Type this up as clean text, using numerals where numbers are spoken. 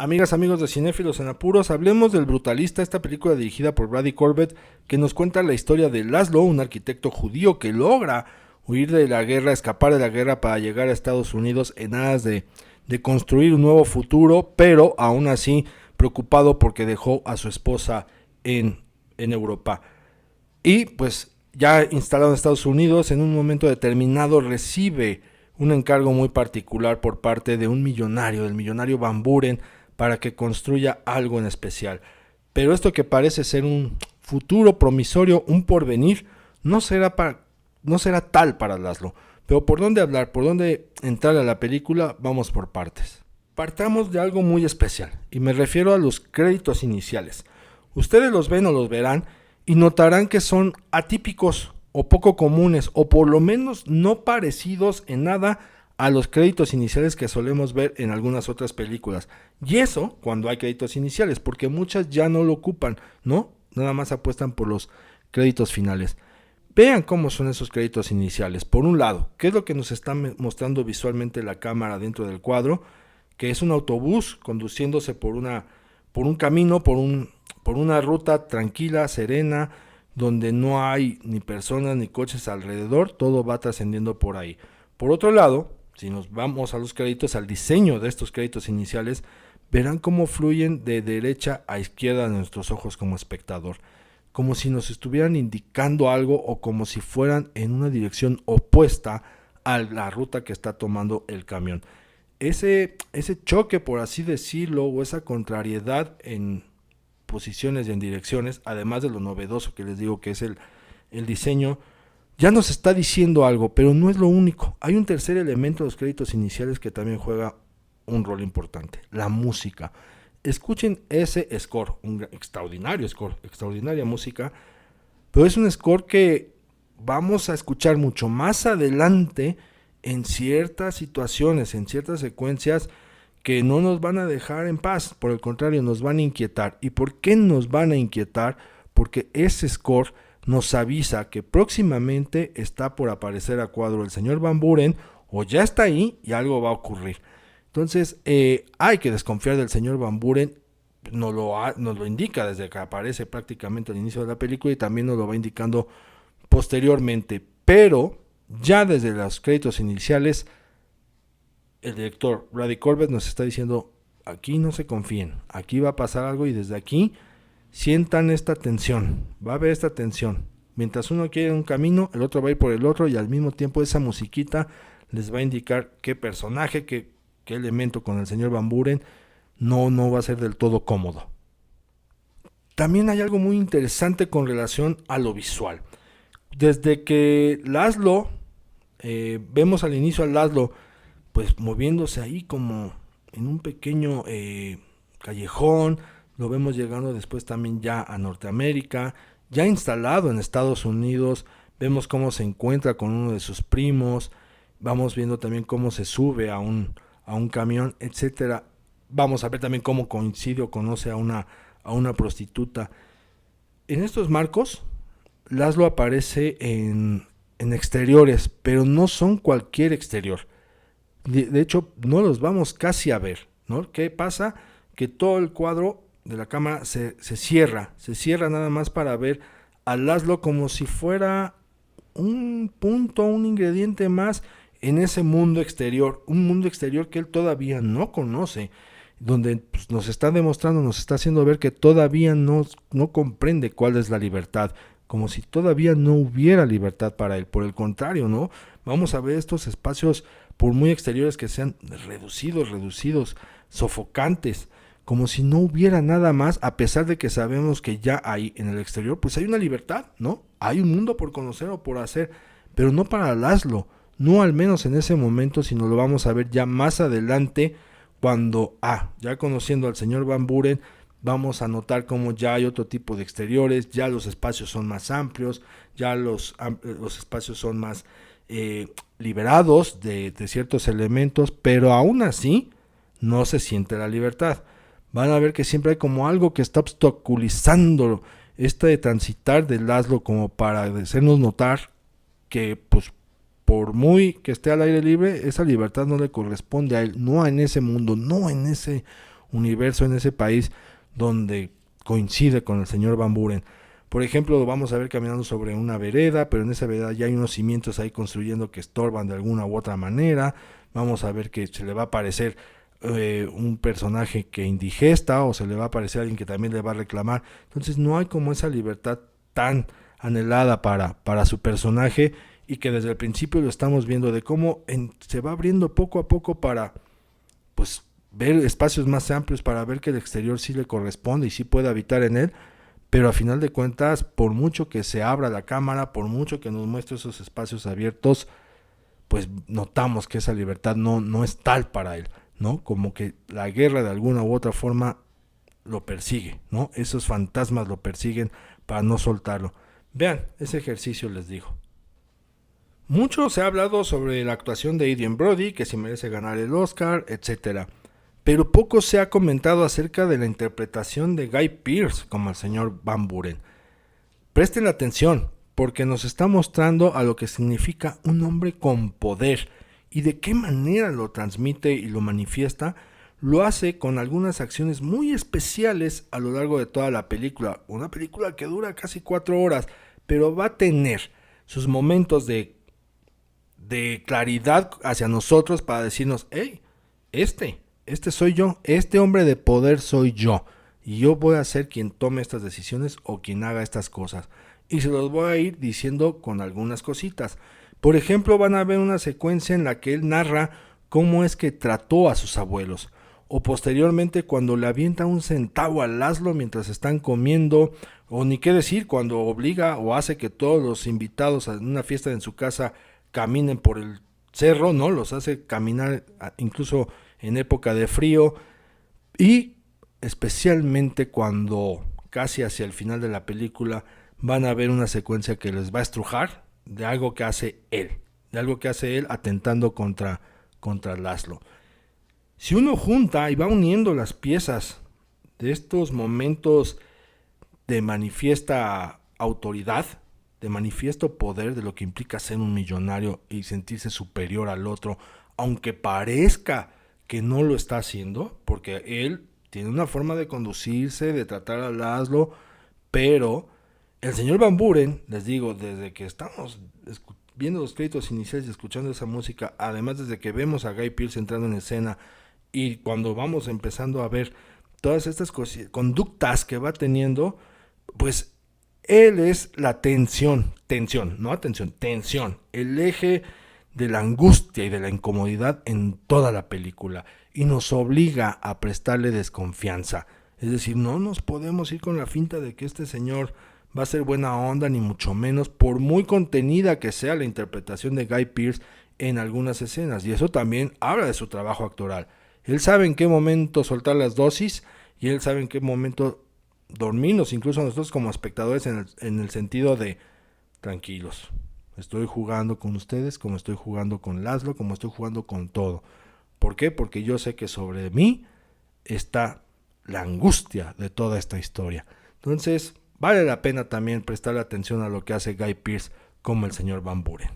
Amigas, amigos de Cinéfilos en Apuros, hablemos del Brutalista, esta película dirigida por Brady Corbett, que nos cuenta la historia de Laszlo, un arquitecto judío que logra huir de la guerra, escapar de la guerra para llegar a Estados Unidos en aras de construir un nuevo futuro, pero aún así preocupado porque dejó a su esposa en Europa. Y pues ya instalado en Estados Unidos, en un momento determinado recibe un encargo muy particular por parte de un millonario, del millonario Van Buren, para que construya algo en especial. Pero esto que parece ser un futuro promisorio, un porvenir, no será tal para Laszlo. Pero ¿por dónde hablar? ¿Por dónde entrar a la película? Vamos por partes. Partamos de algo muy especial, y me refiero a los créditos iniciales. Ustedes los ven o los verán y notarán que son atípicos o poco comunes, o por lo menos no parecidos en nada a los créditos iniciales que solemos ver en algunas otras películas. Y eso cuando hay créditos iniciales, porque muchas ya no lo ocupan, ¿no? Nada más apuestan por los créditos finales. Vean cómo son esos créditos iniciales. Por un lado, ¿qué es lo que nos está mostrando visualmente la cámara dentro del cuadro? Que es un autobús conduciéndose por un camino, por una ruta tranquila, serena, donde no hay ni personas ni coches alrededor, todo va trascendiendo por ahí. Por otro lado, si nos vamos a los créditos, al diseño de estos créditos iniciales, verán cómo fluyen de derecha a izquierda de nuestros ojos como espectador, como si nos estuvieran indicando algo o como si fueran en una dirección opuesta a la ruta que está tomando el camión. Ese choque, por así decirlo, o esa contrariedad en posiciones y en direcciones, además de lo novedoso que les digo que es el diseño, ya nos está diciendo algo, pero no es lo único. Hay un tercer elemento de los créditos iniciales que también juega un rol importante, la música. Escuchen ese score, un extraordinario score, extraordinaria música, pero es un score que vamos a escuchar mucho más adelante en ciertas situaciones, en ciertas secuencias que no nos van a dejar en paz, por el contrario, nos van a inquietar. ¿Y por qué nos van a inquietar? Porque ese score nos avisa que próximamente está por aparecer a cuadro el señor Van Buren, o ya está ahí y algo va a ocurrir. Entonces hay que desconfiar del señor Van Buren, nos lo indica desde que aparece prácticamente al inicio de la película y también nos lo va indicando posteriormente, pero ya desde los créditos iniciales el director Brady Corbett nos está diciendo: aquí no se confíen, aquí va a pasar algo, y desde aquí sientan esta tensión, va a haber esta tensión. Mientras uno quiere un camino, el otro va a ir por el otro, y al mismo tiempo esa musiquita les va a indicar qué personaje, qué elemento con el señor Van Buren no va a ser del todo cómodo. También hay algo muy interesante con relación a lo visual. Desde que Laszlo, vemos al inicio a Laszlo pues moviéndose ahí como en un pequeño callejón, lo vemos llegando después también ya a Norteamérica, ya instalado en Estados Unidos, vemos cómo se encuentra con uno de sus primos, vamos viendo también cómo se sube a un camión, etcétera. Vamos a ver también cómo coincide o conoce a una prostituta. En estos marcos, Laszlo aparece en exteriores, pero no son cualquier exterior. De hecho, no los vamos casi a ver, ¿no? ¿Qué pasa? Que todo el cuadro de la cámara se cierra nada más para ver a Laszlo como si fuera un punto, un ingrediente más en ese mundo exterior, un mundo exterior que él todavía no conoce, donde pues, nos está demostrando, nos está haciendo ver que todavía no comprende cuál es la libertad, como si todavía no hubiera libertad para él. Por el contrario, ¿no? Vamos a ver estos espacios, por muy exteriores que sean, reducidos, sofocantes, como si no hubiera nada más, a pesar de que sabemos que ya hay en el exterior, pues hay una libertad, ¿no? Hay un mundo por conocer o por hacer, pero no para Laszlo, no al menos en ese momento, sino lo vamos a ver ya más adelante, cuando, ya conociendo al señor Van Buren, vamos a notar cómo ya hay otro tipo de exteriores, ya los espacios son más amplios, ya los espacios son más liberados de ciertos elementos, pero aún así no se siente la libertad. Van a ver que siempre hay como algo que está obstaculizando de transitar de Laszlo, como para hacernos notar que pues por muy que esté al aire libre, esa libertad no le corresponde a él, no en ese mundo, no en ese universo, en ese país donde coincide con el señor Van Buren. Por ejemplo, lo vamos a ver caminando sobre una vereda, pero en esa vereda ya hay unos cimientos ahí construyendo que estorban de alguna u otra manera. Vamos a ver que se le va a aparecer un personaje que indigesta, o se le va a aparecer alguien que también le va a reclamar. Entonces no hay como esa libertad tan anhelada para su personaje, y que desde el principio lo estamos viendo de cómo se va abriendo poco a poco para pues ver espacios más amplios, para ver que el exterior sí le corresponde y sí puede habitar en él. Pero a final de cuentas, por mucho que se abra la cámara, por mucho que nos muestre esos espacios abiertos, pues notamos que esa libertad no es tal para él, ¿no? Como que la guerra de alguna u otra forma lo persigue, ¿no? Esos fantasmas lo persiguen para no soltarlo. Vean, ese ejercicio les digo. Mucho se ha hablado sobre la actuación de Adrien Brody, que si merece ganar el Oscar, etcétera. Pero poco se ha comentado acerca de la interpretación de Guy Pearce como el señor Van Buren. Presten atención, porque nos está mostrando a lo que significa un hombre con poder, y de qué manera lo transmite y lo manifiesta. Lo hace con algunas acciones muy especiales a lo largo de toda la película. Una película que dura casi 4 horas, pero va a tener sus momentos de claridad hacia nosotros para decirnos, hey, este soy yo, este hombre de poder soy yo, y yo voy a ser quien tome estas decisiones o quien haga estas cosas. Y se los voy a ir diciendo con algunas cositas. Por ejemplo, van a ver una secuencia en la que él narra cómo es que trató a sus abuelos, o posteriormente cuando le avienta un centavo a Laszlo mientras están comiendo, o ni qué decir cuando obliga o hace que todos los invitados a una fiesta en su casa caminen por el cerro, ¿no? Los hace caminar incluso en época de frío. Y especialmente cuando casi hacia el final de la película van a ver una secuencia que les va a estrujar de algo que hace él, atentando contra Laszlo. Si uno junta y va uniendo las piezas de estos momentos de manifiesta autoridad, de manifiesto poder, de lo que implica ser un millonario y sentirse superior al otro, aunque parezca que no lo está haciendo, porque él tiene una forma de conducirse, de tratar a Laszlo, pero el señor Van Buren, les digo, desde que estamos viendo los créditos iniciales y escuchando esa música, además desde que vemos a Guy Pearce entrando en escena, y cuando vamos empezando a ver todas estas conductas que va teniendo, pues él es la tensión, el eje de la angustia y de la incomodidad en toda la película, y nos obliga a prestarle desconfianza. Es decir, no nos podemos ir con la finta de que este señor va a ser buena onda, ni mucho menos, por muy contenida que sea la interpretación de Guy Pearce en algunas escenas, y eso también habla de su trabajo actoral. Él sabe en qué momento soltar las dosis, y él sabe en qué momento dormirnos, incluso nosotros como espectadores, en el sentido de tranquilos, estoy jugando con ustedes como estoy jugando con Laszlo, como estoy jugando con todo. ¿Por qué? Porque yo sé que sobre mí está la angustia de toda esta historia. Entonces vale la pena también prestarle atención a lo que hace Guy Pearce como el señor Van Buren.